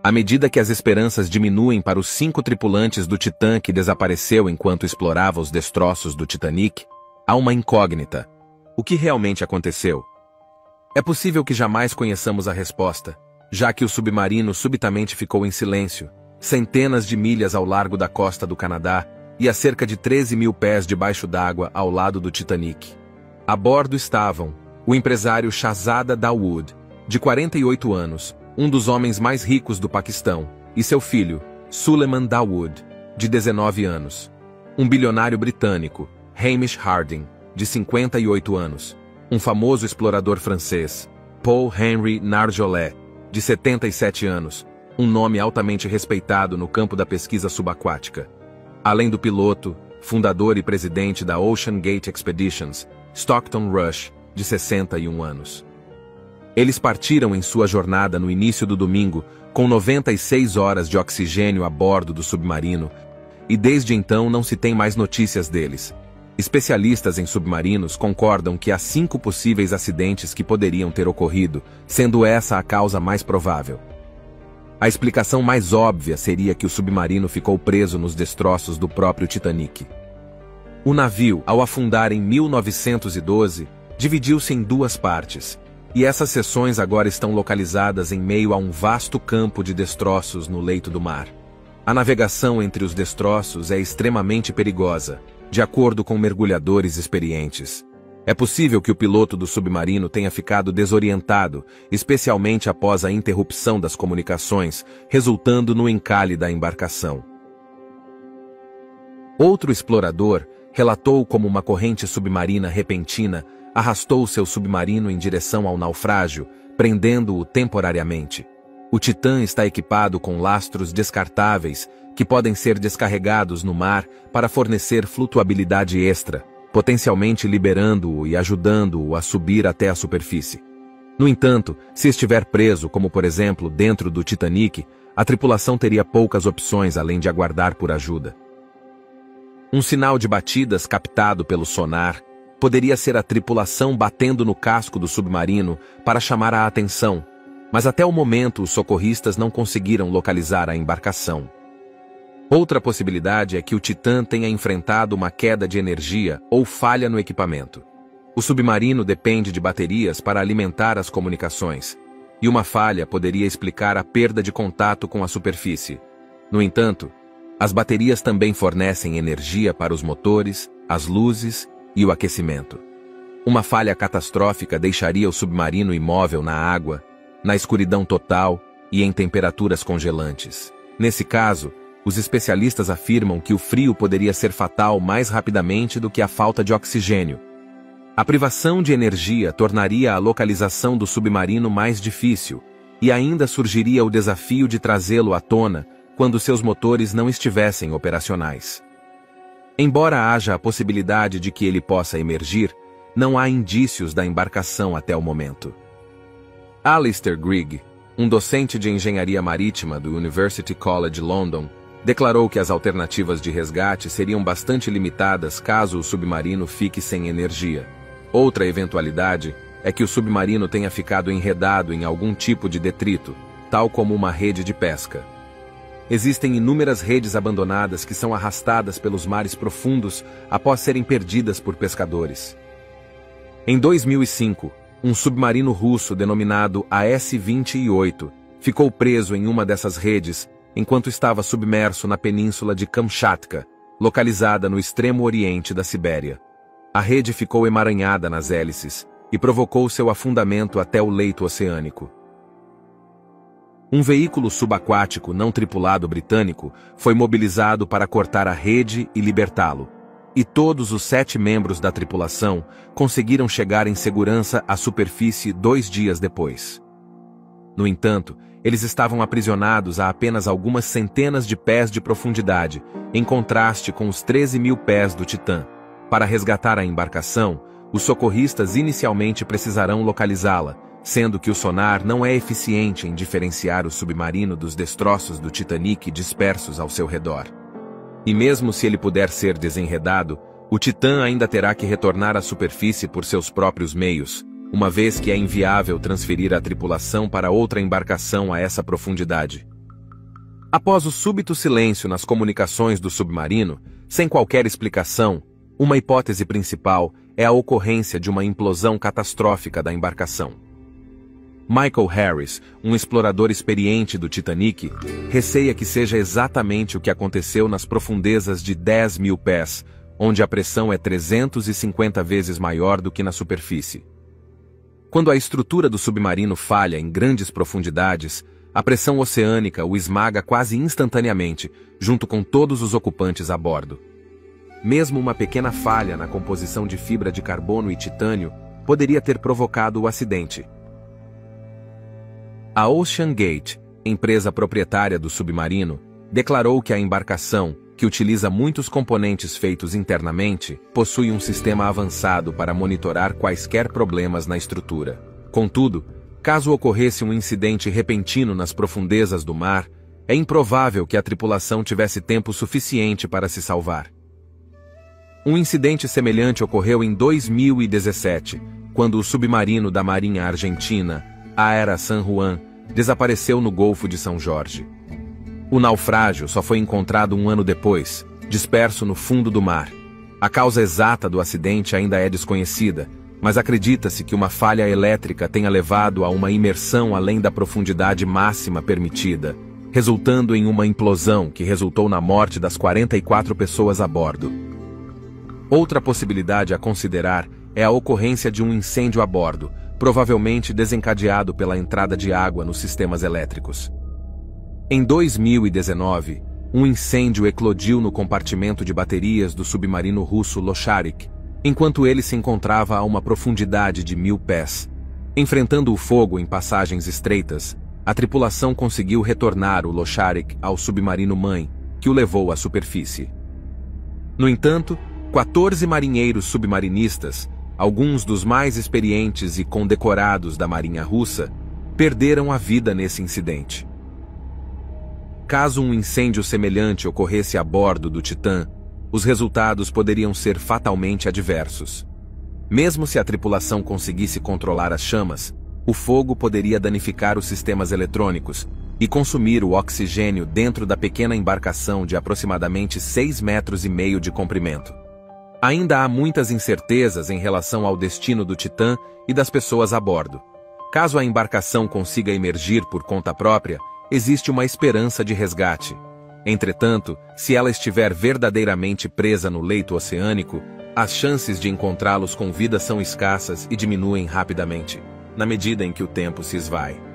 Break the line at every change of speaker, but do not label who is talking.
À medida que as esperanças diminuem para os 5 tripulantes do Titã que desapareceu enquanto explorava os destroços do Titanic, há uma incógnita. O que realmente aconteceu? É possível que jamais conheçamos a resposta, já que o submarino subitamente ficou em silêncio, centenas de milhas ao largo da costa do Canadá e a cerca de 13 mil pés debaixo d'água ao lado do Titanic. A bordo estavam o empresário Shahzada Dawood, de 48 anos, um dos homens mais ricos do Paquistão, e seu filho, Suleiman Dawood, de 19 anos. Um bilionário britânico, Hamish Harding, de 58 anos. Um famoso explorador francês, Paul Henry Nargeolet, de 77 anos, um nome altamente respeitado no campo da pesquisa subaquática. Além do piloto, fundador e presidente da Ocean Gate Expeditions, Stockton Rush, de 61 anos. Eles partiram em sua jornada no início do domingo, com 96 horas de oxigênio a bordo do submarino, e desde então não se tem mais notícias deles. Especialistas em submarinos concordam que há 5 possíveis acidentes que poderiam ter ocorrido, sendo essa a causa mais provável. A explicação mais óbvia seria que o submarino ficou preso nos destroços do próprio Titanic. O navio, ao afundar em 1912, dividiu-se em 2 partes, e essas seções agora estão localizadas em meio a um vasto campo de destroços no leito do mar. A navegação entre os destroços é extremamente perigosa, de acordo com mergulhadores experientes. É possível que o piloto do submarino tenha ficado desorientado, especialmente após a interrupção das comunicações, resultando no encalhe da embarcação. Outro explorador relatou como uma corrente submarina repentina arrastou seu submarino em direção ao naufrágio, prendendo-o temporariamente. O Titã está equipado com lastros descartáveis que podem ser descarregados no mar para fornecer flutuabilidade extra, potencialmente liberando-o e ajudando-o a subir até a superfície. No entanto, se estiver preso, como por exemplo dentro do Titanic, a tripulação teria poucas opções além de aguardar por ajuda. Um sinal de batidas captado pelo sonar poderia ser a tripulação batendo no casco do submarino para chamar a atenção, mas até o momento os socorristas não conseguiram localizar a embarcação. Outra possibilidade é que o Titã tenha enfrentado uma queda de energia ou falha no equipamento. O submarino depende de baterias para alimentar as comunicações, e uma falha poderia explicar a perda de contato com a superfície. No entanto, as baterias também fornecem energia para os motores, as luzes e o aquecimento. Uma falha catastrófica deixaria o submarino imóvel na água, na escuridão total e em temperaturas congelantes. Nesse caso, os especialistas afirmam que o frio poderia ser fatal mais rapidamente do que a falta de oxigênio. A privação de energia tornaria a localização do submarino mais difícil, e ainda surgiria o desafio de trazê-lo à tona quando seus motores não estivessem operacionais. Embora haja a possibilidade de que ele possa emergir, não há indícios da embarcação até o momento. Alistair Grigg, um docente de engenharia marítima do University College London, declarou que as alternativas de resgate seriam bastante limitadas caso o submarino fique sem energia. Outra eventualidade é que o submarino tenha ficado enredado em algum tipo de detrito, tal como uma rede de pesca. Existem inúmeras redes abandonadas que são arrastadas pelos mares profundos após serem perdidas por pescadores. Em 2005, um submarino russo denominado AS-28 ficou preso em uma dessas redes enquanto estava submerso na península de Kamchatka, localizada no extremo oriente da Sibéria. A rede ficou emaranhada nas hélices e provocou seu afundamento até o leito oceânico. Um veículo subaquático não tripulado britânico foi mobilizado para cortar a rede e libertá-lo, e todos os 7 membros da tripulação conseguiram chegar em segurança à superfície 2 dias depois. No entanto, eles estavam aprisionados a apenas algumas centenas de pés de profundidade, em contraste com os 13 mil pés do Titã. Para resgatar a embarcação, os socorristas inicialmente precisarão localizá-la, sendo que o sonar não é eficiente em diferenciar o submarino dos destroços do Titanic dispersos ao seu redor. E mesmo se ele puder ser desenredado, o Titã ainda terá que retornar à superfície por seus próprios meios, uma vez que é inviável transferir a tripulação para outra embarcação a essa profundidade. Após o súbito silêncio nas comunicações do submarino, sem qualquer explicação, uma hipótese principal é a ocorrência de uma implosão catastrófica da embarcação. Michael Harris, um explorador experiente do Titanic, receia que seja exatamente o que aconteceu nas profundezas de 10.000 pés, onde a pressão é 350 vezes maior do que na superfície. Quando a estrutura do submarino falha em grandes profundidades, a pressão oceânica o esmaga quase instantaneamente, junto com todos os ocupantes a bordo. Mesmo uma pequena falha na composição de fibra de carbono e titânio poderia ter provocado o acidente. A Ocean Gate, empresa proprietária do submarino, declarou que a embarcação, que utiliza muitos componentes feitos internamente, possui um sistema avançado para monitorar quaisquer problemas na estrutura. Contudo, caso ocorresse um incidente repentino nas profundezas do mar, é improvável que a tripulação tivesse tempo suficiente para se salvar. Um incidente semelhante ocorreu em 2017, quando o submarino da Marinha Argentina, Aera San Juan, desapareceu no Golfo de São Jorge. O naufrágio só foi encontrado um ano depois, disperso no fundo do mar. A causa exata do acidente ainda é desconhecida, mas acredita-se que uma falha elétrica tenha levado a uma imersão além da profundidade máxima permitida, resultando em uma implosão que resultou na morte das 44 pessoas a bordo. Outra possibilidade a considerar é a ocorrência de um incêndio a bordo, provavelmente desencadeado pela entrada de água nos sistemas elétricos. Em 2019, um incêndio eclodiu no compartimento de baterias do submarino russo Losharik, enquanto ele se encontrava a uma profundidade de 1.000 pés. Enfrentando o fogo em passagens estreitas, a tripulação conseguiu retornar o Losharik ao submarino-mãe, que o levou à superfície. No entanto, 14 marinheiros submarinistas, alguns dos mais experientes e condecorados da Marinha Russa, perderam a vida nesse incidente. Caso um incêndio semelhante ocorresse a bordo do Titã, os resultados poderiam ser fatalmente adversos. Mesmo se a tripulação conseguisse controlar as chamas, o fogo poderia danificar os sistemas eletrônicos e consumir o oxigênio dentro da pequena embarcação de aproximadamente 6,5 metros de comprimento. Ainda há muitas incertezas em relação ao destino do Titã e das pessoas a bordo. Caso a embarcação consiga emergir por conta própria, existe uma esperança de resgate. Entretanto, se ela estiver verdadeiramente presa no leito oceânico, as chances de encontrá-los com vida são escassas e diminuem rapidamente, na medida em que o tempo se esvai.